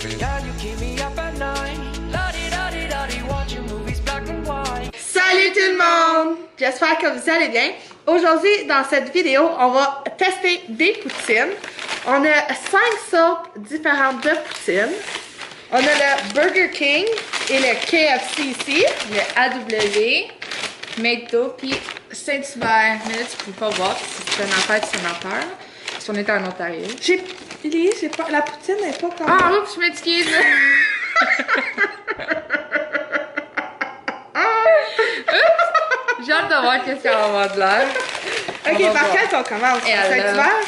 Salut tout le monde! J'espère que vous allez bien. Aujourd'hui, dans cette vidéo, on va tester des poutines. On a 5 sortes différentes de poutines. On a le Burger King et le KFC ici. Le AW, McDo, puis Saint-Hubert. Mais là, tu peux pas voir si c'est un affaire de sénateur. Si on était en Ontario. J'ai pas. La poutine n'est pas comme. Ah, oups, je m'excuse. J'ai hâte de voir qu'est-ce qu'elle va avoir de l'air. Ok, par quel on commence? Saint-Hubert?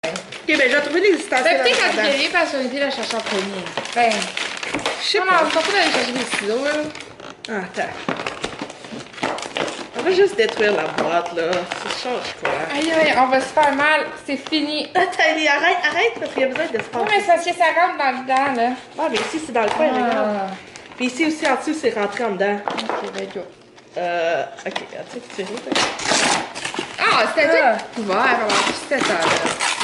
Ok, ben j'ai trouvé les ustensiles. Ben, peut-être quand tu deviens parce qu'on était la chercher en premier. Ben, je sais pas. On va pas d'aller chercher des ciseaux, là. Ah, attends. On va juste détruire la boîte, là. Ça change quoi? Aïe, aïe, on va se faire mal. C'est fini. Attends, arrête, parce qu'il y a besoin de se Non, mais c'est parce que ça rentre dans le dedans, là. Ah, mais ici, c'est dans le coin, regarde. Puis ici aussi, en dessous, c'est rentré en dedans. Ok, ben go. Ok, tu sais, Ah, c'était tout ouvert, alors c'était ça, là.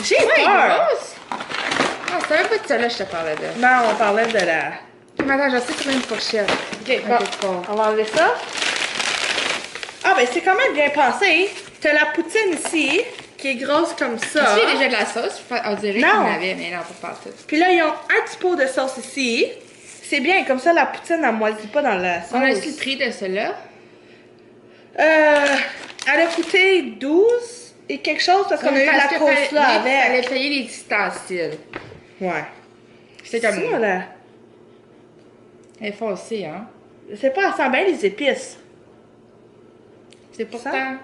J'ai peur! Ah, c'était même pas de ça, là, je te parlais de. Non, on parlait de la... Mais attends, je sais trouver une fourchette. Ok, bon, on va enlever ça. Ah, ben c'est quand même bien pensé. T'as la poutine ici, qui est grosse comme ça. Est-ce qu'il y a déjà de la sauce? On dirait qu'il y en avait, mais non, pas partout. Puis là, ils ont un petit pot de sauce ici. C'est bien, comme ça, la poutine, elle moisit pas dans la sauce. On a-tu le prix de cela? Elle a coûté 12 et quelque chose parce qu'on a eu la coleslaw avec. Il fallait payer les ustensiles. Ouais. C'est comme... ça, là. Elle est foncée, hein? Je sais pas, elle sent bien les épices. C'est pourtant...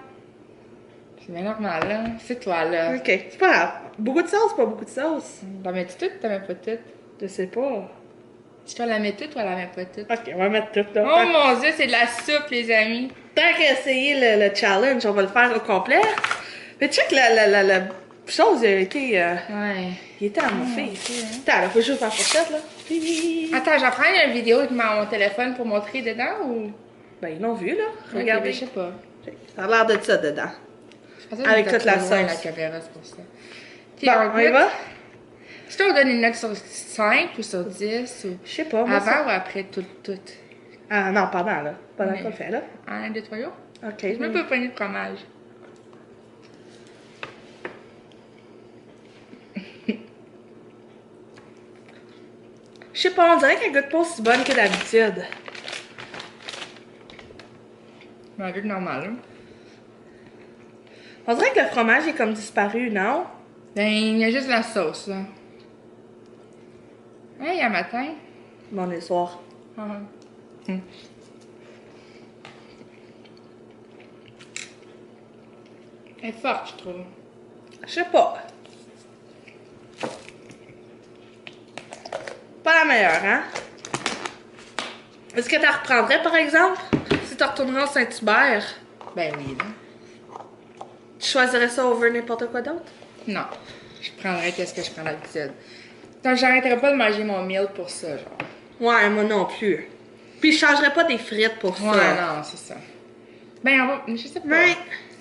C'est bien normal, là. C'est toi, là. Ok, c'est pas grave. Beaucoup de sauce, pas beaucoup de sauce. T'en mets-tu toute ou t'en mets pas toute? Je sais pas. Tu vas la mettre toute ou elle la met pas toute? Ok, on va mettre tout là. Oh mon dieu, c'est de la soupe, les amis. Tant qu'à essayer le challenge, on va le faire au complet. Mais tu sais que la chose a été... Ouais. Il était amoffé ici. Attends, là, faut juste faire fourchette, là. Attends, j'en prends une vidéo avec mon téléphone pour montrer dedans ou... Ben, ils l'ont vu, là. Okay, Regardez. ben, je sais pas. Ça a l'air de ça dedans. Avec toute la sauce. La caméra, c'est pour ça. Puis, Bon, on y va? Est-ce qu'on donne une note sur 5 ou sur 10 ou... Je sais pas, moi, avant ou après tout? Ah non, pendant, là. Pendant qu'on le fait, là. 1, 2, 3, jours? Ok. Je me peux pas de fromage. Je sais pas, on dirait qu'elle goûte pas aussi bonne que d'habitude. Elle goûte normal, hein? On dirait que le fromage est comme disparu, non? Ben, il y a juste la sauce, là. Hey, il y a matin. Bon, le soir. Elle est forte, je trouve. Je sais pas. Pas la meilleure, hein? Est-ce que tu la reprendrais, par exemple? Si tu retournerais au Saint-Hubert? Ben oui, là. Tu choisirais ça over n'importe quoi d'autre? Non. Je prendrais qu'est-ce que je prends d'habitude. Donc, j'arrêterais pas de manger mon meal pour ça, genre. Ouais, moi non plus. Puis je changerais pas des frites pour ça. Ouais, non, c'est ça. Ben, on va... Je sais pas. Ouais.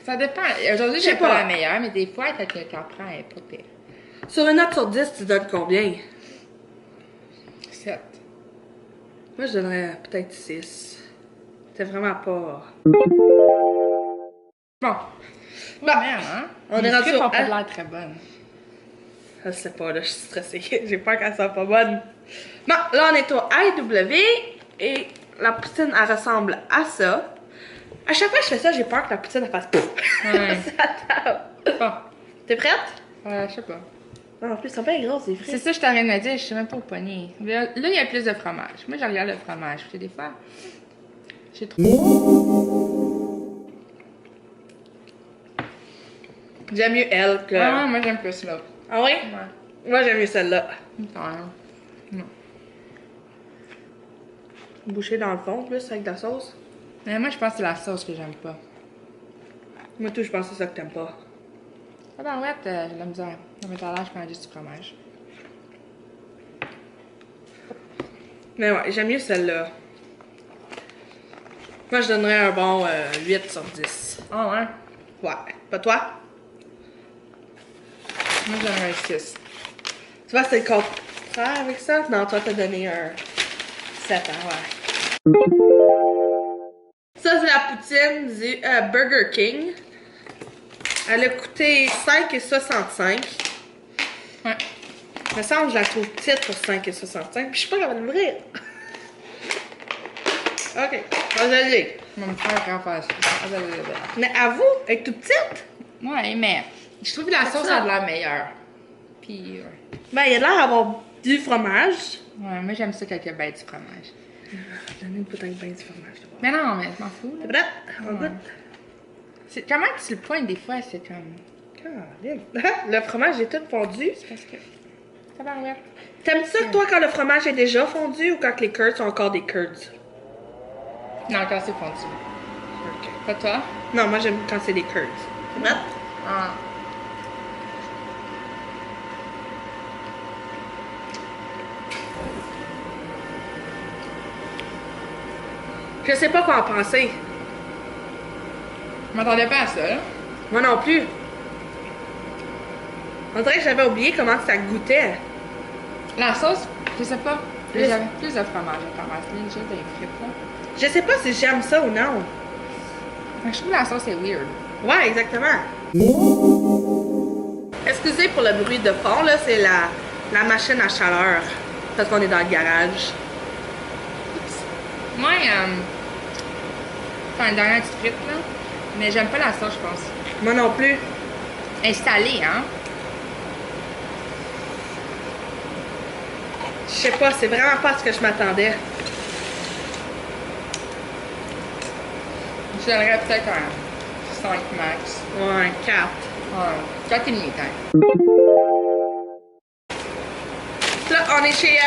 Ça dépend. Aujourd'hui, j'ai pas la meilleure, mais des fois, quand tu en prends, elle est pas pire. Sur une note sur 10, tu donnes combien? 7. Moi, je donnerais peut-être 6. C'est vraiment pas... Bon. Bah, merde, hein? On est rendu au... pas de l'air très bonne. Je sais pas, là, je suis stressée. J'ai peur qu'elle soit pas bonne. Bon, là, on est au AW et la poutine, elle ressemble à ça. À chaque fois que je fais ça, j'ai peur que la poutine, elle fasse pouf! Ouais. Bon. T'es prête? Je sais pas. Non, en plus, c'est pas grosse, c'est frais. C'est ça, je t'arrête de me dire, je sais même pas où pogner. Là, il y a plus de fromage. Moi, je regarde le fromage. Puis des fois, j'ai trop. J'aime mieux elle que... Ah, moi, j'aime plus là. Ah oui? Ouais. Moi, j'aime mieux celle-là. Non. Boucher dans le fond, plus, avec de la sauce. Mais moi, je pense que c'est la sauce que j'aime pas. Moi, tout, je pense que c'est ça que t'aimes pas. Ah ben ouais, j'ai de la misère. Non, mais tout à l'heure, je prends juste du fromage. Mais ouais, j'aime mieux celle-là. Moi, je donnerais un bon 8 sur 10. Ah ouais? Ouais. Pas toi? Moi, j'aimerais un 6. Tu vois, Ça va avec ça? Non, toi, t'as donné un 7 ans, ouais. Ça, c'est la poutine du Burger King. Elle a coûté 5,65. Ouais. Il me semble que je la trouve petite pour 5,65. Puis je suis pas capable de l'ouvrir. Ok, on va y aller. Je vais me faire grand face. Mais avoue, elle est toute petite. Ouais, mais je trouve que la sauce a de l'air meilleure. Puis, ouais. Ben, il a l'air d'avoir du fromage. Ouais, moi j'aime ça quand il y a ben du fromage. Donne une bouteille de bain du fromage. Mais non, mais je m'en fous. T'es Là. prête? On goûte. Comment tu le pointes des fois, c'est comme. Caroline. Le fromage est tout fondu. C'est parce que. Ça va ouvert. T'aimes ça, toi, quand le fromage est déjà fondu ou quand les curds sont encore des curds? Non, quand c'est fondu. Ok. Pas toi? Non, moi, j'aime quand c'est des curds. T'es prête? Ah. Je sais pas quoi en penser. Je m'attendais pas à ça, là. Moi non plus. On dirait que j'avais oublié comment ça goûtait. La sauce, je sais pas. Le- J'avais plus de fromage à ramasser, juste des frites, là. Je sais pas si j'aime ça ou non. Mais je trouve que la sauce est weird. Ouais, exactement. Excusez pour le bruit de fond, là, c'est la machine à chaleur. Parce qu'on est dans le garage. Moi, enfin, une dernière petite frite, là. Mais j'aime pas la sauce, je pense. Moi non plus. Installée, hein? Je sais pas, c'est vraiment pas ce que je m'attendais. Je donnerais peut-être un 5 max. Ouais, 4. Ouais, 4 et demi, quand Là, on est chez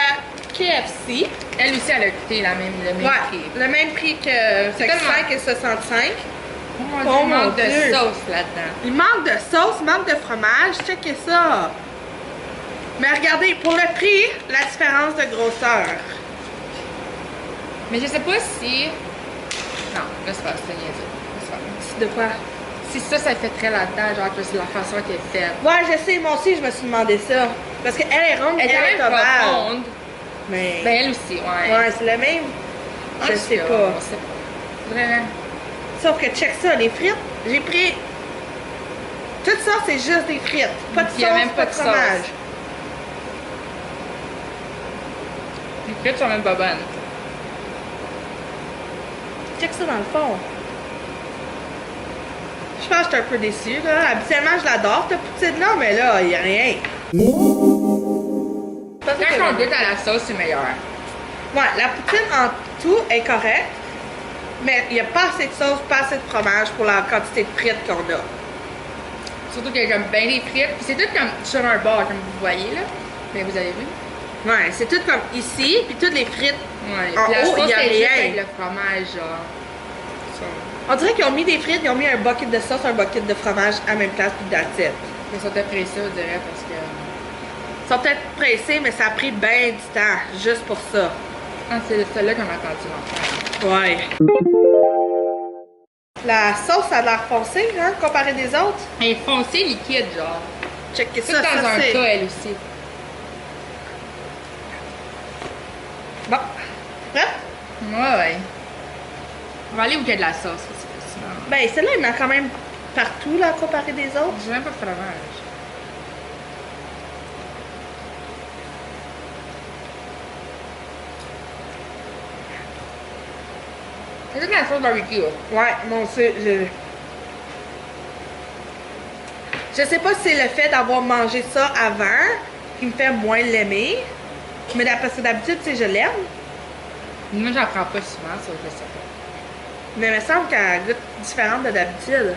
KFC. Elle aussi, elle a coûté le même Ouais, prix. le même prix que tellement- 5,65. Oh mon Oh Dieu, il mon manque de Dieu. sauce là-dedans. Il manque de sauce, il manque de fromage. Checkez ça. Mais regardez, pour le prix, la différence de grosseur. Mais je sais pas si... Non, là, c'est pas niaiseux. Laisse faire. C'est de quoi? Si ça fait très là-dedans, genre que c'est la façon qu'elle est faite. Ouais, je sais, moi aussi, je me suis demandé ça. Parce qu'elle est ronde, Elle est elle est quand même ovale. profonde. Mais... Ben, elle aussi, ouais. ouais, c'est le même. En Je tout sais cas, pas. on sait pas. Vraiment. Sauf que check ça, les frites, j'ai pris... Tout ça, c'est juste des frites. Pas de Il y a sauce, même pas pas de de fromage. sauce. Les frites sont même pas bonnes. Check ça dans le fond. Je pense que je suis un peu déçue, là. Habituellement, je l'adore, cette poutine-là, mais là, il n'y a rien. Quand on goûte à la sauce, c'est meilleur. Ouais, la poutine en tout est correcte, mais il n'y a pas assez de sauce, pas assez de fromage pour la quantité de frites qu'on a. Surtout qu'il y a comme bien des frites. Puis c'est tout comme sur un bord, comme vous voyez là. Mais vous avez vu? Ouais, c'est tout comme ici, puis toutes les frites. Ouais. En Puis la haut, sauce il y a est juste rien. avec le fromage, genre. Ça. On dirait qu'ils ont mis des frites, ils ont mis un bucket de sauce, un bucket de fromage à la même place, puis that's it. Ils sont appréciés, on dirait, parce que. Ils sont peut-être pressés, mais ça a pris bien du temps, juste pour ça. Ah, c'est celle-là qu'on a attendu longtemps. Ouais. La sauce a l'air foncée, hein, comparée des autres. Elle est foncée liquide, genre. Checkez Tout ça, dans ça un c'est... cas, elle aussi. Bon. Prête? Ouais. On va aller où il y a de la sauce, parce que sinon. Ben, celle-là, il y en a quand même partout, là, comparé des autres. J'ai même pas de fromage. C'est toute la sauce barbecue. Ouais, mon Dieu, je sais pas si c'est le fait d'avoir mangé ça avant qui me fait moins l'aimer. Mais parce que d'habitude, tu sais, je l'aime. Moi, j'en prends pas souvent, ça, je sais pas. Mais il me semble qu'elle goûte différente de d'habitude.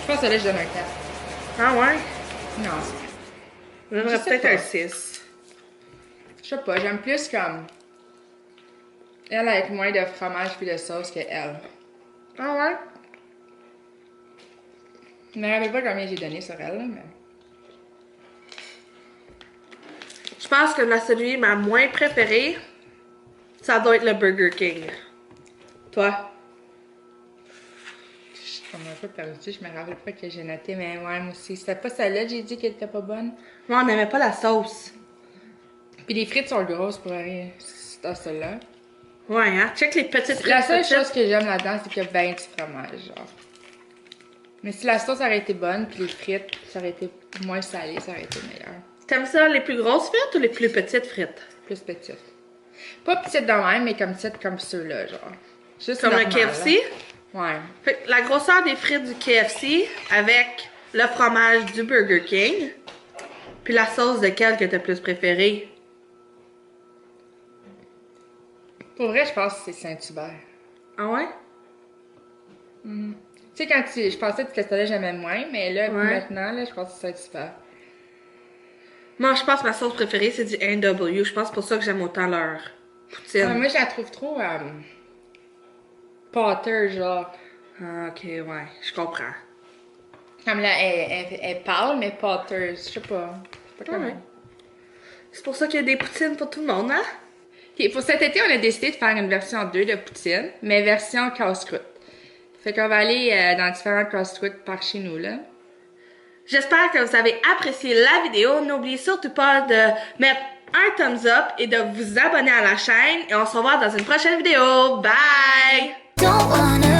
Je pense que là, je donne un 4. Ah ouais? Non, J'aimerais Je sais peut-être pas. un 6. je sais pas, j'aime plus comme. Elle avec moins de fromage puis de sauce que elle. Ah ouais? Je me rappelle pas combien j'ai donné sur elle, là, mais. Je pense que celui ma moins préférée, ça doit être le Burger King. Toi? comme un peu perdu, je me rappelle pas que j'ai noté, mais ouais, moi aussi. C'était pas celle-là, j'ai dit qu'elle était pas bonne. Moi, on n'aimait pas la sauce. Puis les frites sont grosses pour aller dans celle-là. Ouais, hein? Check les petites frites. La seule petites. chose que j'aime là-dedans, c'est qu'il y a ben du fromage, genre. Mais si la sauce aurait été bonne, puis les frites, ça aurait été moins salé, ça aurait été meilleur. T'aimes ça, les plus grosses frites ou les plus petites frites? Plus petite. Pas petite de même, mais comme petite comme ceux-là, genre. Juste Comme normal, le KFC? Là. Ouais. Fait que la grosseur des frites du KFC avec le fromage du Burger King. Puis la sauce de quelle que t'as plus préférée? Pour vrai, je pense que c'est Saint-Hubert. Ah ouais? Tu sais, quand je pensais que celle-là, j'aimais moins, mais là, Ouais. maintenant, là, je pense que c'est Saint-Hubert. Moi, je pense que ma sauce préférée, c'est du A&W. Je pense que c'est pour ça que j'aime autant leur poutine. Moi, je la trouve trop Potter, genre. Ah, ok, ouais, je comprends. Comme là, elle parle, mais Potter, je sais pas. Je sais pas comment. Ouais. C'est pour ça qu'il y a des poutines pour tout le monde, hein? Ok, pour cet été, on a décidé de faire une version 2 de poutine, mais version casse-croûte. Fait qu'on va aller dans différentes casse-croûtes par chez nous, là. J'espère que vous avez apprécié la vidéo. N'oubliez surtout pas de mettre un thumbs up et de vous abonner à la chaîne. Et on se revoit dans une prochaine vidéo. Bye! Don't wanna